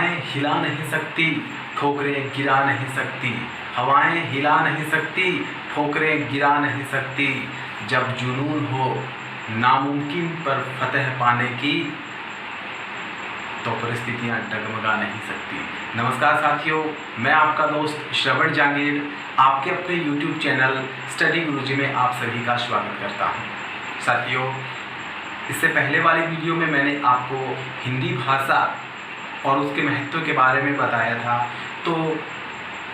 हवाएं हिला नहीं सकती, ठोकरें गिरा नहीं सकती। हवाएं हिला नहीं सकती, ठोकरें गिरा नहीं सकती। जब जुनून हो नामुमकिन पर फतह पाने की, तो परिस्थितियां डगमगा नहीं सकती। नमस्कार साथियों, मैं आपका दोस्त श्रवण जांगीर आपके अपने YouTube चैनल स्टडी गुरुजी में आप सभी का स्वागत करता हूं। साथियों, इससे पहले वाली वीडियो में मैंने आपको हिंदी भाषा और उसके महत्व के बारे में बताया था, तो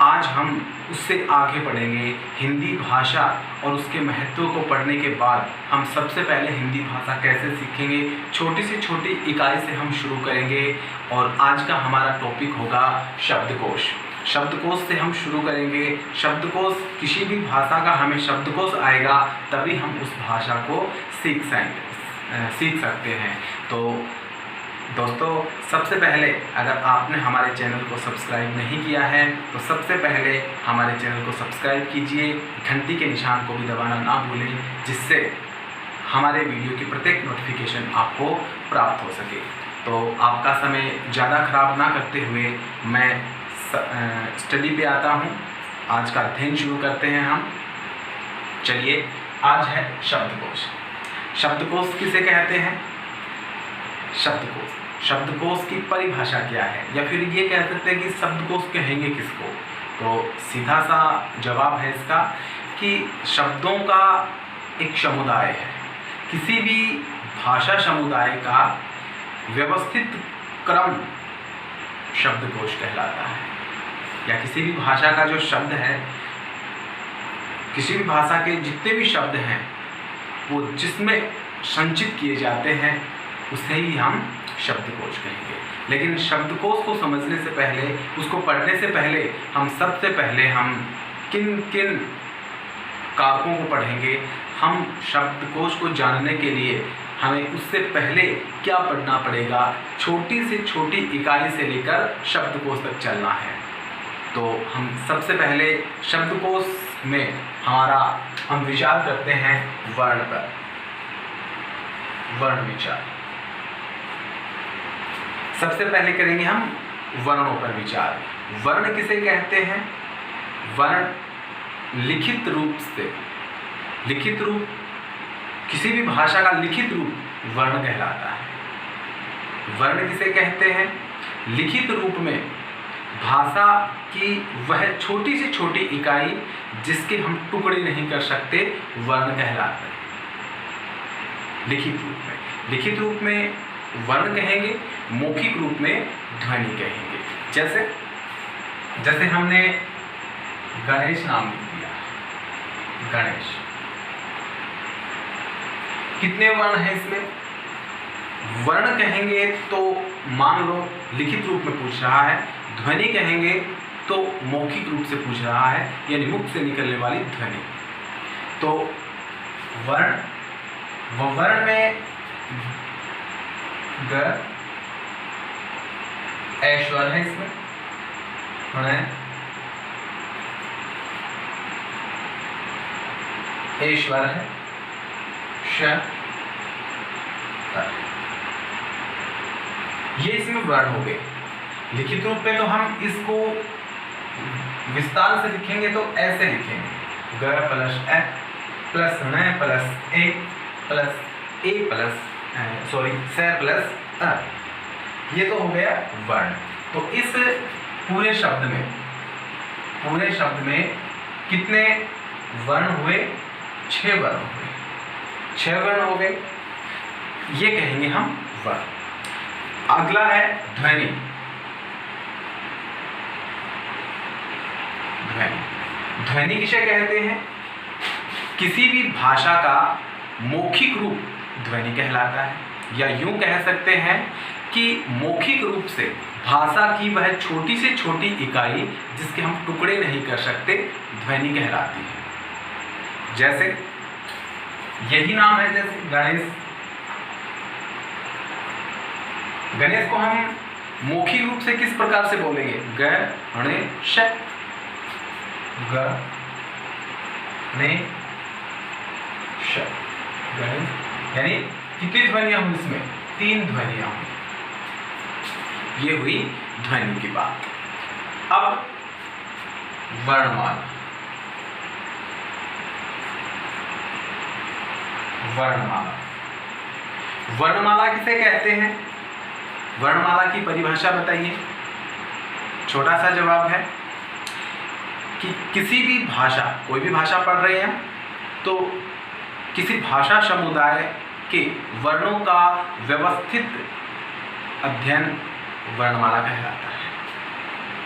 आज हम उससे आगे बढ़ेंगे। हिंदी भाषा और उसके महत्व को पढ़ने के बाद हम सबसे पहले हिंदी भाषा कैसे सीखेंगे, छोटी से छोटी इकाई से हम शुरू करेंगे। और आज का हमारा टॉपिक होगा शब्दकोश। शब्दकोश से हम शुरू करेंगे। शब्दकोश, किसी भी भाषा का हमें शब्दकोश आएगा तभी हम उस भाषा को सीख सकते हैं। तो दोस्तों, सबसे पहले अगर आपने हमारे चैनल को सब्सक्राइब नहीं किया है तो सबसे पहले हमारे चैनल को सब्सक्राइब कीजिए, घंटी के निशान को भी दबाना ना भूलें, जिससे हमारे वीडियो की प्रत्येक नोटिफिकेशन आपको प्राप्त हो सके। तो आपका समय ज़्यादा खराब ना करते हुए मैं स्टडी पे आता हूँ। आज का अध्ययन शुरू करते हैं हम। चलिए, आज है शब्दकोश। शब्दकोश किसे कहते हैं? शब्दकोश की परिभाषा क्या है, या फिर ये कह सकते हैं कि शब्दकोश कहेंगे किसको? तो सीधा सा जवाब है इसका कि शब्दों का एक समुदाय है। किसी भी भाषा समुदाय का व्यवस्थित क्रम शब्दकोश कहलाता है। या किसी भी भाषा का जो शब्द है, किसी भी भाषा के जितने भी शब्द हैं वो जिसमें संचित किए जाते हैं उसे ही हम शब्दकोश कहेंगे। लेकिन शब्दकोश को समझने से पहले, उसको पढ़ने से पहले हम सबसे पहले किन किन कारकों को पढ़ेंगे। हम शब्दकोश को जानने के लिए हमें उससे पहले क्या पढ़ना पड़ेगा, छोटी से छोटी इकाई से लेकर शब्दकोश तक चलना है। तो हम सबसे पहले शब्दकोश में हम विचार करते हैं वर्ण पर। वर्ण विचार सबसे पहले करेंगे हम वर्णों पर विचार। वर्ण किसे कहते हैं? वर्ण लिखित रूप से, लिखित रूप, किसी भी भाषा का लिखित रूप वर्ण कहलाता है। वर्ण किसे कहते हैं? लिखित रूप में भाषा की वह छोटी से छोटी इकाई जिसके हम टुकड़े नहीं कर सकते, वर्ण कहलाता है। लिखित रूप में वर्ण कहेंगे, मौखिक रूप में ध्वनि कहेंगे। जैसे हमने गणेश नाम लिख दिया, गणेश। कितने वर्ण हैं इसमें? वर्ण कहेंगे तो मान लो लिखित रूप में पूछ रहा है, ध्वनि कहेंगे तो मौखिक रूप से पूछ रहा है, यानी मुख से निकलने वाली ध्वनि। तो वर्ण में ग ऐश्वर है, इसमें ऐश्वर है, श, ये इसमें वर्ण हो गए। लिखित रूप में तो हम इसको विस्तार से लिखेंगे तो ऐसे लिखेंगे, ग प्लस ए प्लस न प्लस ए प्लस ए प्लस स प्लस अ। ये तो हो गया वर्ण। तो इस पूरे शब्द में कितने वर्ण हुए? 6 वर्ण हुए। 6 वर्ण हो गए, ये कहेंगे हम वर्ण। अगला है ध्वनि। ध्वनि किसे कहते हैं? किसी भी भाषा का मौखिक रूप ध्वनि कहलाता है, या यूं कह सकते हैं कि मौखिक रूप से भाषा की वह छोटी से छोटी इकाई जिसके हम टुकड़े नहीं कर सकते, ध्वनि कहलाती है। जैसे यही नाम है, जैसे गणेश। गणेश को हम मौखिक रूप से किस प्रकार से बोलेंगे? गणेश, गणेश, यानी कितनी ध्वनियां हुई इसमें? 3 ध्वनियां हुई। ये हुई ध्वनि की बात। अब वर्णमाला। वर्णमाला, वर्णमाला किसे कहते हैं? वर्णमाला की परिभाषा बताइए। छोटा सा जवाब है कि किसी भी भाषा, कोई भी भाषा पढ़ रहे हैं तो किसी भाषा समुदाय के वर्णों का व्यवस्थित अध्ययन वर्णमाला कहलाता है।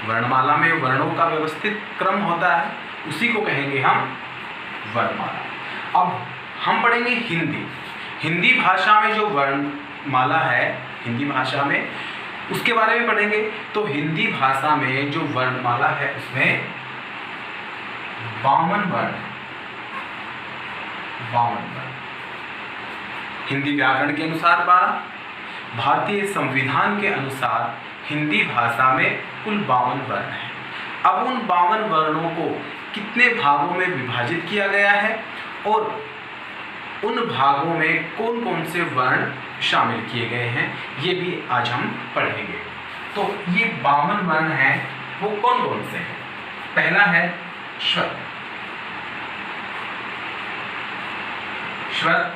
वर्णमाला में वर्णों का व्यवस्थित क्रम होता है, उसी को कहेंगे हम वर्णमाला। अब हम पढ़ेंगे हिंदी। हिंदी भाषा में जो वर्णमाला है, हिंदी भाषा में, उसके बारे में पढ़ेंगे। तो हिंदी भाषा में जो वर्णमाला है उसमें 52 वर्ण है। 52 वर्ण। हिंदी व्याकरण के अनुसार 12, भारतीय संविधान के अनुसार हिंदी भाषा में कुल 52 वर्ण हैं। अब उन 52 वर्णों को कितने भागों में विभाजित किया गया है और उन भागों में कौन कौन से वर्ण शामिल किए गए हैं, ये भी आज हम पढ़ेंगे। तो ये 52 वर्ण हैं, वो कौन कौन से हैं? पहला है स्वर। स्वर,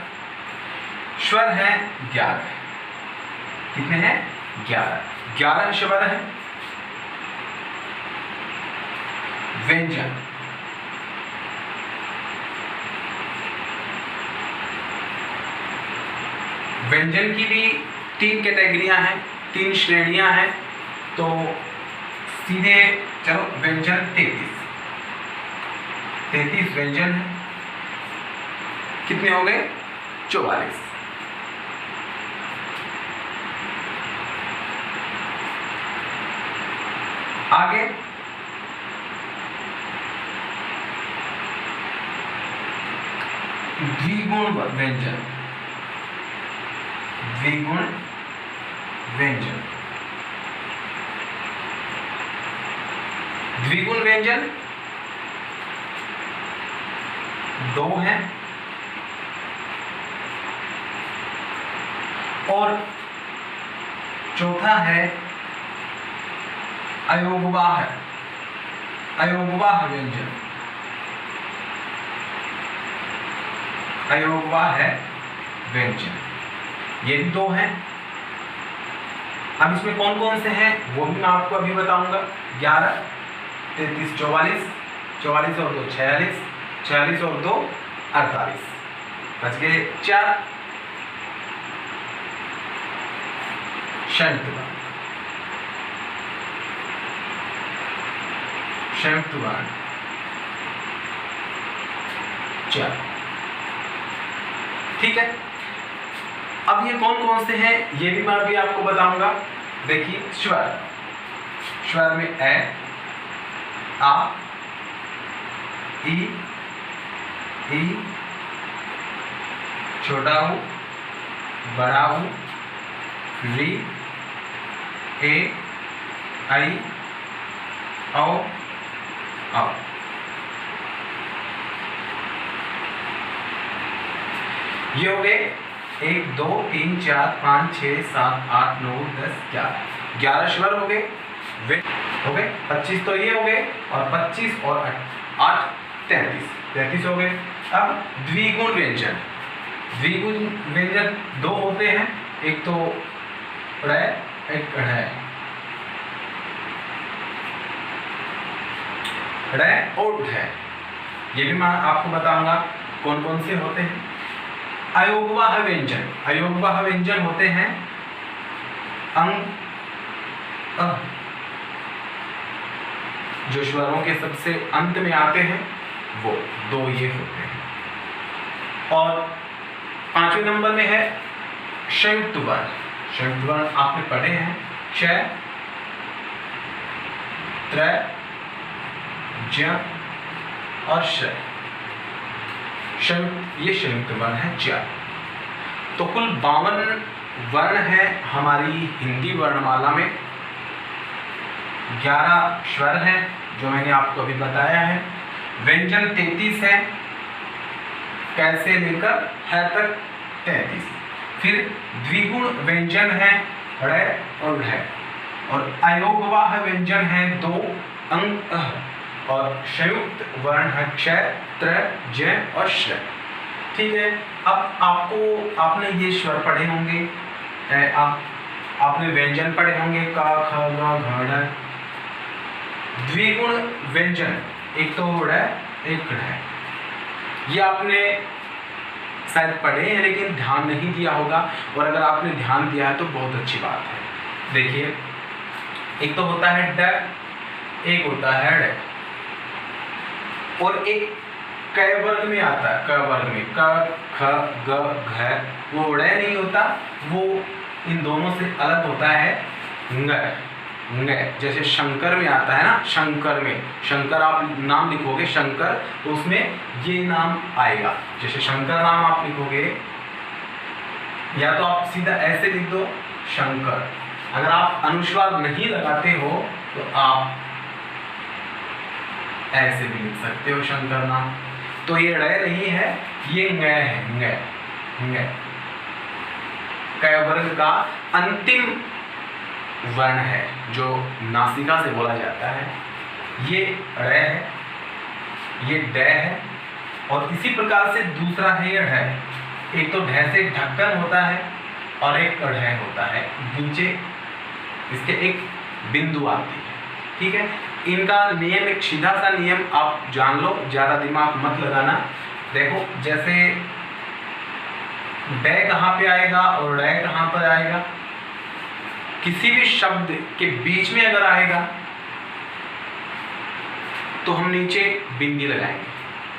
स्वर है 11। कितने हैं? 11 स्वर है। व्यंजन, व्यंजन की भी 3 कैटेगरियां हैं, 3 श्रेणियां हैं। तो सीधे चलो, व्यंजन 33 व्यंजन है। कितने हो गए? 44। आगे द्विगुण व्यंजन। द्विगुण व्यंजन, द्विगुण व्यंजन 2 हैं। और चौथा है अयोगवाह। अयोगवाह व्यंजन, अयोगवाह व्यंजन, ये भी 2 हैं। अब इसमें कौन कौन से हैं वो भी मैं आपको अभी बताऊंगा। 11, 33, 44, 44 और 2 46, 46 और 2 48, बच गए 4। संयुक्त वर्ण, संयुक्त वर्ण 4। ठीक है। अब ये कौन कौन से हैं ये भी मैं अभी आपको बताऊंगा। देखिए, स्वर, स्वर में ए, आ, ई, छोटा ऊ, बड़ा ऊ, री, ए, आई, औ, औ। ये हो गए 1 2 3 4 5 6 7 8 9 10 11। 11 स्वर हो गए। 25 तो ये हो गए, और 25 और 8 33 हो गए। अब द्विगुण व्यंजन। द्विगुण व्यंजन 2 होते हैं, एक तो ड़, एक ढ़। ड़ और ढ, ये भी मैं आपको बताऊंगा कौन कौन से होते हैं। अयोगवाह व्यंजन, अयोगवाह व्यंजन होते हैं अंग, अ, जो स्वरों के सबसे अंत में आते हैं वो 2 ये होते हैं। और 5वें नंबर में है संयुक्त वर्ण। संयुक्त वर्ण आपने पढ़े हैं, क्ष, त्र, ज और श। ये संयुक्त वर्ण है 4। तो कुल 52 वर्ण है हमारी हिंदी वर्णमाला में। 11 स्वर हैं जो मैंने आपको अभी बताया है। व्यंजन 33 है, कैसे लेकर है तक 33। फिर द्विगुण व्यंजन है ड़ और ढ। और अयोगवाह व्यंजन है 2 अंक और संयुक्त वर्ण है क्ष, त्र, ज और श। ठीक है, अब आपने ये स्वर पढ़े होंगे, आपने व्यंजन पढ़े होंगे क, ख, ग, घ, ढ। द्विगुण व्यंजन, एक तो ड़ एक ढ, ये आपने शायद पढ़े हैं लेकिन ध्यान नहीं दिया होगा, और अगर आपने ध्यान दिया है तो बहुत अच्छी बात है। देखिए, एक तो होता है ड, एक होता है ड़, और एक क वर्ग में आता है, क वर्ग में क, ख, ग, घ, वो ड़ नहीं होता, वो इन दोनों से अलग होता है ङ। जैसे शंकर में आता है ना, शंकर में, शंकर आप नाम लिखोगे शंकर तो उसमें ये नाम आएगा। जैसे शंकर नाम आप लिखोगे, या तो आप सीधा ऐसे लिख दो शंकर, अगर आप अनुस्वार नहीं लगाते हो तो आप ऐसे भी लिख सकते हो शंकर नाम। तो ये ड़ नहीं है, ये ङ है, ङ। क वर्ग का अंतिम वर्ण है जो नासिका से बोला जाता है, ये ड़ है, ये ड है, और इसी प्रकार से दूसरा है ये ढ। एक तो ढ से ढक्कन होता है और एक ढ होता है, नीचे इसके एक बिंदु आती है। ठीक है, इनका नियम, एक सीधा सा नियम आप जान लो, ज़्यादा दिमाग मत लगाना। देखो, जैसे ड कहाँ पे आएगा और ड़ कहाँ पर आएगा, किसी भी शब्द के बीच में अगर आएगा तो हम नीचे बिंदी लगाएंगे,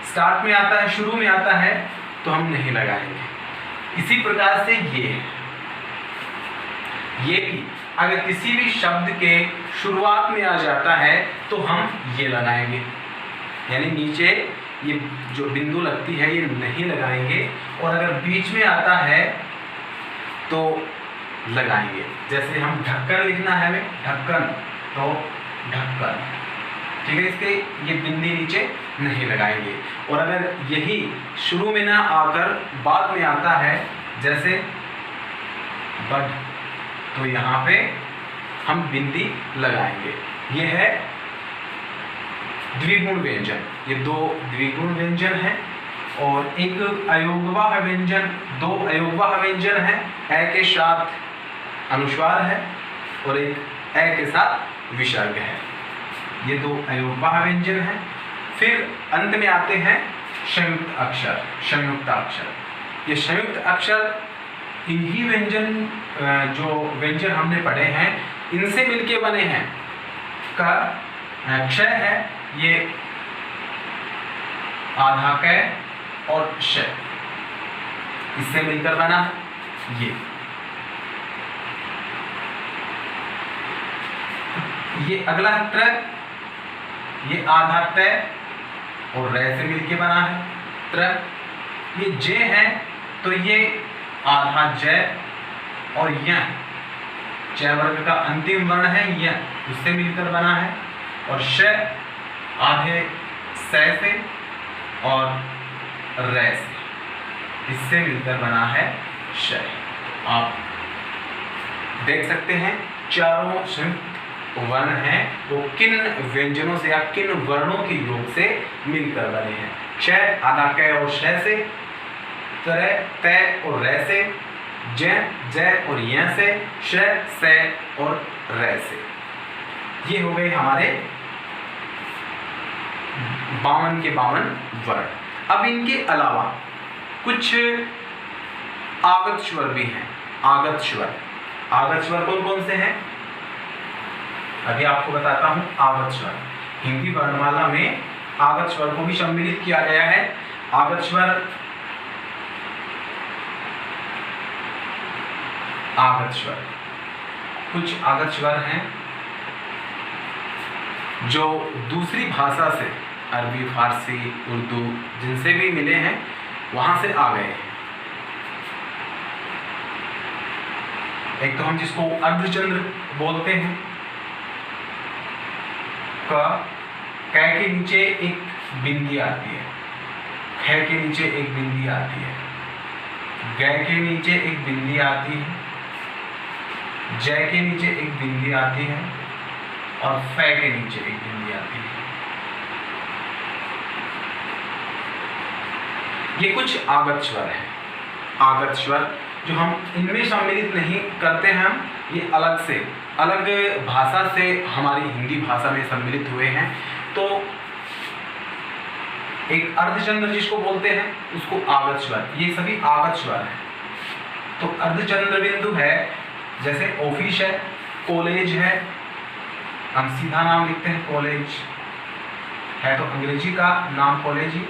स्टार्ट में आता है, शुरू में आता है तो हम नहीं लगाएंगे। इसी प्रकार से ये भी अगर किसी भी शब्द के शुरुआत में आ जाता है तो हम ये लगाएंगे, यानी नीचे ये जो बिंदु लगती है ये नहीं लगाएंगे, और अगर बीच में आता है तो लगाएंगे। जैसे हम ढक्कन लिखना है हमें, ढक्कन, तो ढक्कन, ठीक है, इसके ये बिंदी नीचे नहीं लगाएंगे। और अगर यही शुरू में ना आकर बाद में आता है, जैसे बड, तो यहाँ पे हम बिंदी लगाएंगे। ये है द्विगुण व्यंजन, ये 2 द्विगुण व्यंजन है। और एक अयोगवाह व्यंजन, 2 अयोगवाह व्यंजन है, ए के साथ अनुस्वार है और एक ए के साथ विसर्ग है, ये 2 अयोगवाह व्यंजन है। फिर अंत में आते हैं संयुक्त अक्षर, संयुक्त अक्षर। ये संयुक्त अक्षर इन्हीं व्यंजन, जो व्यंजन हमने पढ़े हैं, इनसे मिलके बने हैं। का क्ष है, ये आधा क और श, इससे मिलकर बना ये अगला त्र, ये आधा त और रे से मिलके बना है त्र। ये ज है तो ये आधा ज और य, च वर्ग का अंतिम वर्ण है य, उससे मिलकर बना है। और श आधे स से और रे से, इससे मिलकर बना है श। आप देख सकते हैं चारों संयुक्त वर्ण हैं वो किन व्यंजनों से या किन वर्णों के योग से मिलकर बने हैं। क्ष आधा क और श से, त्र त और रे से, ज और य से, श से और रे से। ये हो गए हमारे 52 के 52 वर्ण। अब इनके अलावा कुछ आगत स्वर भी हैं। आगत स्वर, आगत स्वर कौन कौन से हैं अभी आपको बताता हूं। आगत स्वर, हिंदी वर्णमाला में आगत स्वर को भी सम्मिलित किया गया है। आगत स्वर, आगत स्वर, कुछ आगत स्वर हैं जो दूसरी भाषा से, अरबी, फारसी, उर्दू, जिनसे भी मिले हैं वहां से आ गए हैं। एक तो हम जिसको अर्धचंद्र बोलते हैं, क के नीचे एक बिंदी आती है, ख के नीचे एक बिंदी आती है, ग के नीचे एक बिंदी आती है, जय के नीचे एक बिंदी आती है और फै के नीचे एक बिंदी आती है। ये कुछ आगत स्वर है। आगत स्वर जो हम इनमें सम्मिलित नहीं करते हैं, हम ये अलग से, अलग भाषा से हमारी हिंदी भाषा में सम्मिलित हुए हैं। तो एक अर्धचंद्र जिसको बोलते हैं उसको आगत स्वर, ये सभी आगत स्वर हैं। तो अर्धचंद्र बिंदु है, जैसे ऑफिस है, कॉलेज है, हम सीधा नाम लिखते हैं कॉलेज है, तो अंग्रेजी का नाम कॉलेज ही,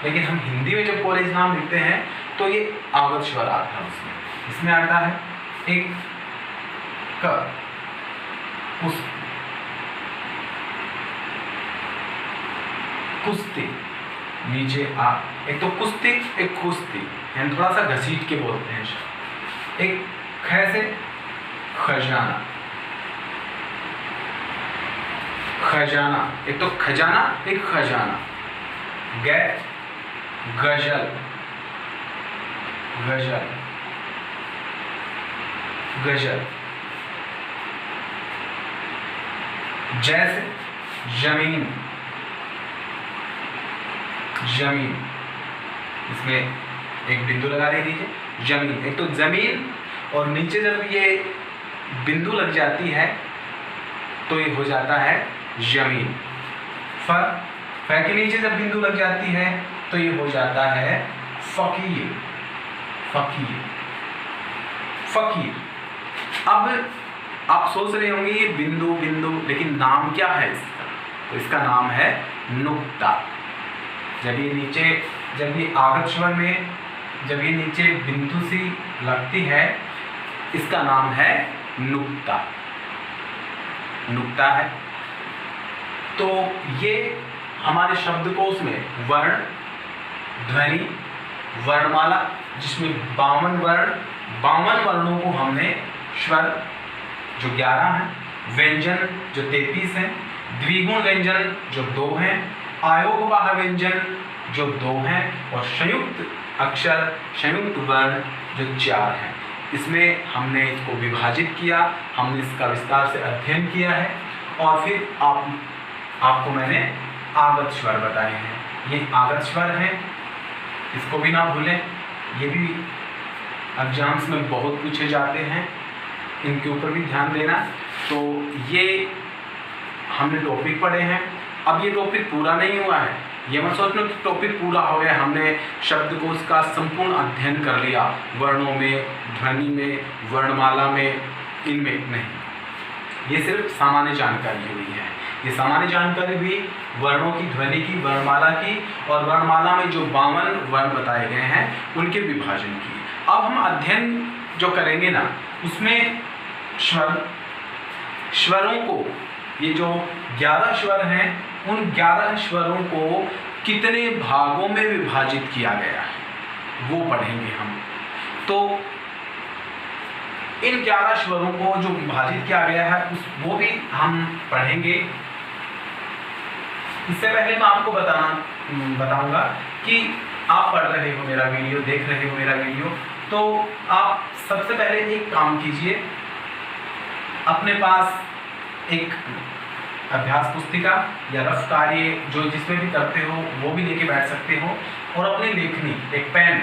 लेकिन हम हिंदी में जब कॉलेज नाम लिखते हैं तो ये आगत स्वर आता है उसमें। इसमें आता है एक क, कुश्ती, नीचे आ, एक तो कुश्ती एक कुश्ती, यानी थोड़ा सा घसीट के बोलते हैं। एक ख से खजाना, खजाना, एक तो खजाना एक खजाना। ग, गजल, गजल, गजल। जैसे जमीन, जमीन, इसमें एक बिंदु लगा दीजिए, जमीन। एक तो जमीन, और नीचे जब ये बिंदु लग जाती है तो ये हो जाता है जमीन। फ, फ के नीचे जब बिंदु लग जाती है तो ये हो जाता है फकीर, फकीर, फकीर। अब आप सोच रहे होंगे ये बिंदु बिंदु, लेकिन नाम क्या है इसका? तो इसका नाम है नुक्ता। जब ये नीचे, जब ये आगत स्वर में जब ये नीचे बिंदु सी लगती है, इसका नाम है नुक्ता, नुक्ता है। तो ये हमारे शब्दकोश में वर्ण, ध्वनि, वर्णमाला, जिसमें 52 वर्णों को हमने स्वर जो 11 हैं, व्यंजन जो 33 हैं, द्विगुण व्यंजन जो 2 हैं, आयोगवाह व्यंजन जो 2 हैं, और संयुक्त अक्षर, संयुक्त वर्ण जो 4 हैं। इसमें हमने इसको विभाजित किया, हमने इसका विस्तार से अध्ययन किया है, और फिर आपको मैंने आगत स्वर बताए हैं। ये आगत स्वर हैं, इसको भी ना भूलें, ये भी एग्जाम्स में बहुत पूछे जाते हैं, इनके ऊपर भी ध्यान देना। तो ये हमने टॉपिक पढ़े हैं। अब ये टॉपिक पूरा नहीं हुआ है, ये मत सोचना कि टॉपिक पूरा हो गया, हमने शब्दकोश का संपूर्ण अध्ययन कर लिया, वर्णों में, ध्वनि में, वर्णमाला में, इनमें नहीं। ये सिर्फ सामान्य जानकारी हुई है। ये सामान्य जानकारी भी वर्णों की, ध्वनि की, वर्णमाला की, और वर्णमाला में जो 52 वर्ण बताए गए हैं उनके विभाजन की। अब हम अध्ययन जो करेंगे ना, उसमें स्वरों को, ये जो 11 स्वर हैं, उन 11 स्वरों को कितने भागों में विभाजित किया गया है वो पढ़ेंगे हम। तो इन 11 स्वरों को जो विभाजित किया गया है वो भी हम पढ़ेंगे। इससे पहले मैं आपको बताऊंगा कि आप पढ़ रहे हो मेरा वीडियो, देख रहे हो मेरा वीडियो, तो आप सबसे पहले एक काम कीजिए, अपने पास एक अभ्यास पुस्तिका या रफ कार्य जो जिसमें भी करते हो वो भी लेके बैठ सकते हो, और अपनी लेखनी, एक पेन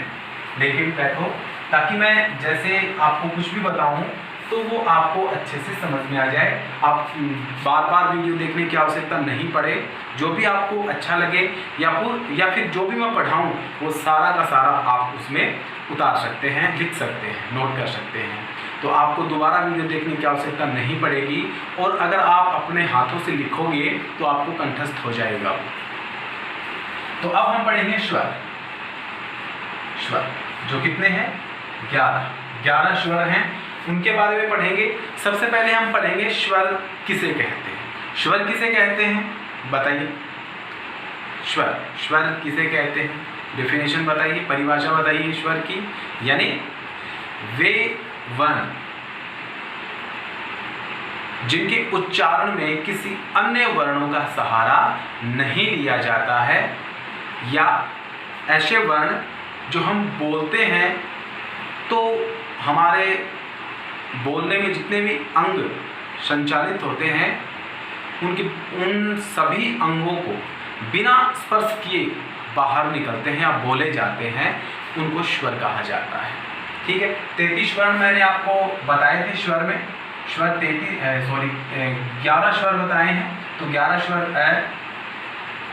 लेके बैठो, ताकि मैं जैसे आपको कुछ भी बताऊं तो वो आपको अच्छे से समझ में आ जाए। आप बार बार वीडियो देखने की आवश्यकता नहीं पड़े, जो भी आपको अच्छा लगे या फिर जो भी मैं पढ़ाऊं वो सारा का सारा आप उसमें उतार सकते हैं, लिख सकते हैं, नोट कर सकते हैं। तो आपको दोबारा वीडियो देखने की आवश्यकता नहीं पड़ेगी, और अगर आप अपने हाथों से लिखोगे तो आपको कंठस्थ हो जाएगा। तो अब हम पढ़ेंगे स्वर। स्वर जो कितने हैं? 11 स्वर हैं, उनके बारे में पढ़ेंगे। सबसे पहले हम पढ़ेंगे स्वर किसे कहते हैं। स्वर किसे कहते हैं बताइए? स्वर किसे कहते हैं? डेफिनेशन बताइए, परिभाषा बताइए स्वर की। यानी वे वर्ण जिनके उच्चारण में किसी अन्य वर्णों का सहारा नहीं लिया जाता है, या ऐसे वर्ण जो हम बोलते हैं तो हमारे बोलने में जितने भी अंग संचालित होते हैं उन सभी अंगों को बिना स्पर्श किए बाहर निकलते हैं या बोले जाते हैं, उनको स्वर कहा जाता है। ठीक है, 33 वर्ण मैंने आपको बताए थे। स्वर में स्वर 11 स्वर बताए हैं। तो 11 स्वर है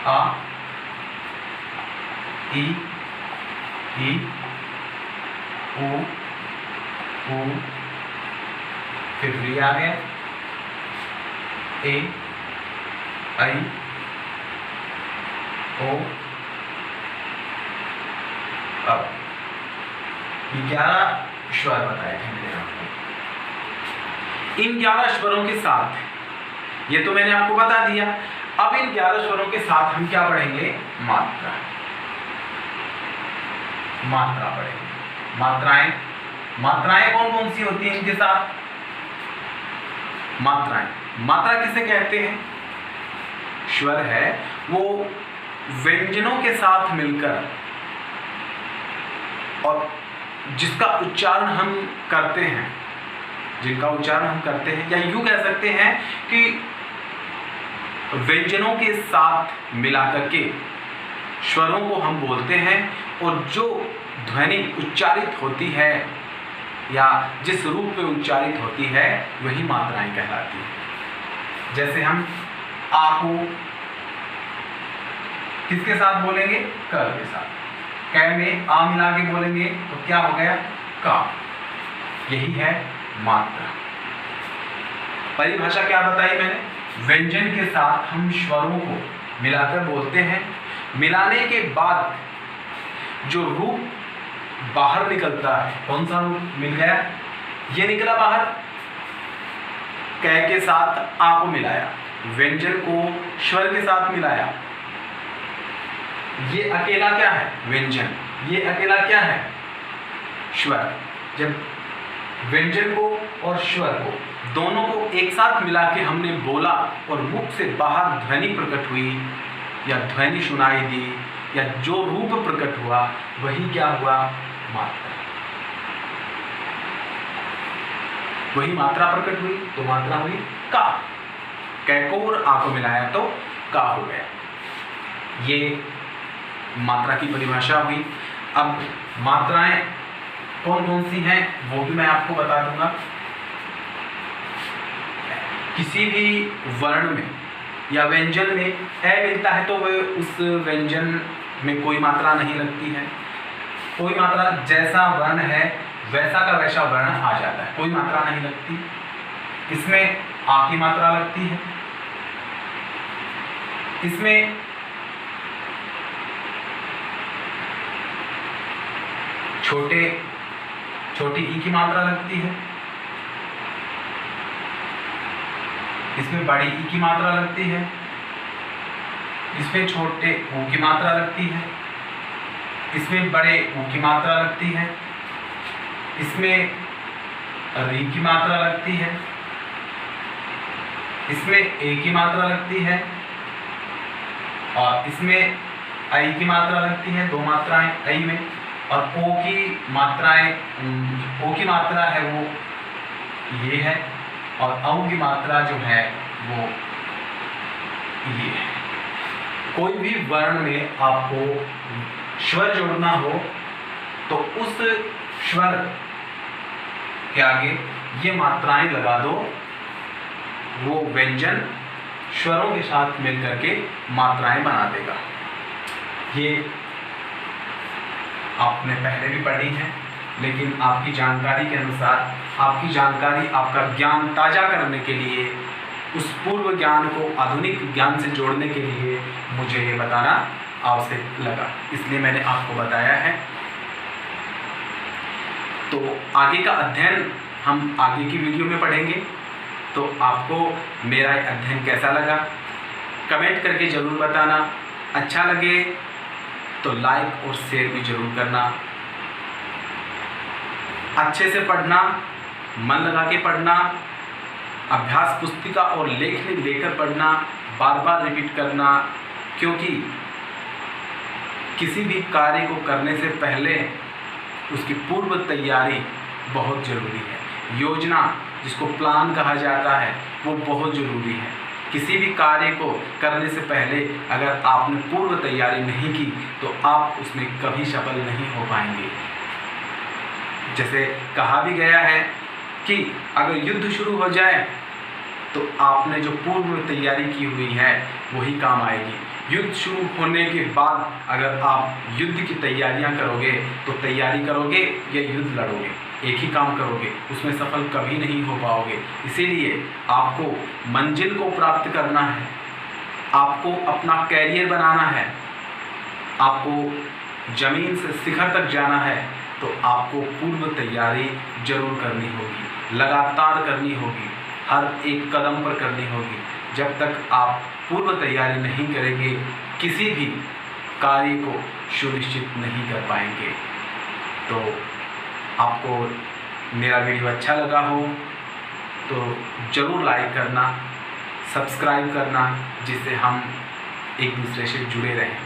आ, ई, ऊ, फिर री आ गया, ए, आई, ओ, अब ये 11 स्वर बताए थे मैंने आपको। इन 11 स्वरों के साथ, ये तो मैंने आपको बता दिया। अब इन 11 स्वरों के साथ हम क्या पढ़ेंगे? मात्रा। मात्रा पढ़ेंगे। मात्राएं कौन कौन सी होती हैं इनके साथ? मात्रा किसे कहते हैं? स्वर है वो व्यंजनों के साथ मिलकर और जिसका उच्चारण हम करते हैं, या यूं कह सकते हैं कि व्यंजनों के साथ मिलाकर के स्वरों को हम बोलते हैं, और जो ध्वनि उच्चारित होती है या जिस रूप में उच्चारित होती है वही मात्राएं कहलाती हैं। जैसे हम आ को किसके साथ बोलेंगे? क के साथ। कै में आ मिला के बोलेंगे तो क्या हो गया? का। यही है मात्रा। परिभाषा क्या बताई मैंने? व्यंजन के साथ हम स्वरों को मिलाकर बोलते हैं। मिलाने के बाद जो रूप बाहर निकलता है, कौन सा रूप मिल गया? ये निकला बाहर। कै के साथ आ को मिलाया, व्यंजन को स्वर के साथ मिलाया। ये अकेला क्या है? व्यंजन। ये अकेला क्या है? स्वर। जब व्यंजन को और स्वर को दोनों को एक साथ मिला के हमने बोला और मुख से बाहर ध्वनि प्रकट हुई या ध्वनि सुनाई दी या जो रूप प्रकट हुआ वही क्या हुआ? मात्रा। वही मात्रा प्रकट हुई तो मात्रा हुई का। कै को और आ को मिलाया तो का हो गया। ये मात्रा की परिभाषा हुई। अब मात्राएं कौन कौन सी हैं वो भी मैं आपको बता दूंगा। किसी भी वर्ण में या व्यंजन में ए मिलता है तो वह उस व्यंजन में कोई मात्रा नहीं लगती है। कोई मात्रा, जैसा वर्ण है वैसा का वैसा वर्ण आ जाता है, कोई मात्रा नहीं लगती। इसमें आ की मात्रा लगती है, इसमें छोटी ई की मात्रा लगती है, इसमें बड़ी ई की मात्रा लगती है, इसमें छोटे ऊ की मात्रा लगती है, इसमें बड़े ऊ की मात्रा लगती है, इसमें री की मात्रा लगती है, इसमें ए की मात्रा लगती है और इसमें आई की मात्रा लगती है। दो मात्राएं आई में, और ओ की मात्रा है वो ये है और औ की मात्रा जो है वो ये है। कोई भी वर्ण में आपको स्वर जोड़ना हो तो उस स्वर के आगे ये मात्राएं लगा दो, वो व्यंजन स्वरों के साथ मिलकर के मात्राएं बना देगा। ये आपने पहले भी पढ़ी है, लेकिन आपकी जानकारी के अनुसार, आपकी जानकारी, आपका ज्ञान ताज़ा करने के लिए, उस पूर्व ज्ञान को आधुनिक ज्ञान से जोड़ने के लिए मुझे ये बताना आवश्यक लगा, इसलिए मैंने आपको बताया है। तो आगे का अध्ययन हम आगे की वीडियो में पढ़ेंगे। तो आपको मेरा अध्ययन कैसा लगा कमेंट करके ज़रूर बताना। अच्छा लगे तो लाइक और शेयर भी ज़रूर करना। अच्छे से पढ़ना, मन लगा के पढ़ना, अभ्यास पुस्तिका और लेखनी लेकर पढ़ना, बार बार रिपीट करना, क्योंकि किसी भी कार्य को करने से पहले उसकी पूर्व तैयारी बहुत ज़रूरी है। योजना जिसको प्लान कहा जाता है वो बहुत ज़रूरी है। किसी भी कार्य को करने से पहले अगर आपने पूर्व तैयारी नहीं की तो आप उसमें कभी सफल नहीं हो पाएंगे। जैसे कहा भी गया है कि अगर युद्ध शुरू हो जाए तो आपने जो पूर्व तैयारी की हुई है वही काम आएगी। युद्ध शुरू होने के बाद अगर आप युद्ध की तैयारियां करोगे तो तैयारी करोगे या युद्ध लड़ोगे, एक ही काम करोगे, उसमें सफल कभी नहीं हो पाओगे। इसीलिए आपको मंजिल को प्राप्त करना है, आपको अपना कैरियर बनाना है, आपको जमीन से शिखर तक जाना है तो आपको पूर्व तैयारी जरूर करनी होगी, लगातार करनी होगी, हर एक कदम पर करनी होगी। जब तक आप पूर्व तैयारी नहीं करेंगे किसी भी कार्य को सुनिश्चित नहीं कर पाएंगे। तो आपको मेरा वीडियो अच्छा लगा हो तो ज़रूर लाइक करना, सब्सक्राइब करना, जिससे हम एक दूसरे से जुड़े रहें।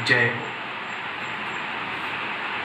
जय हो।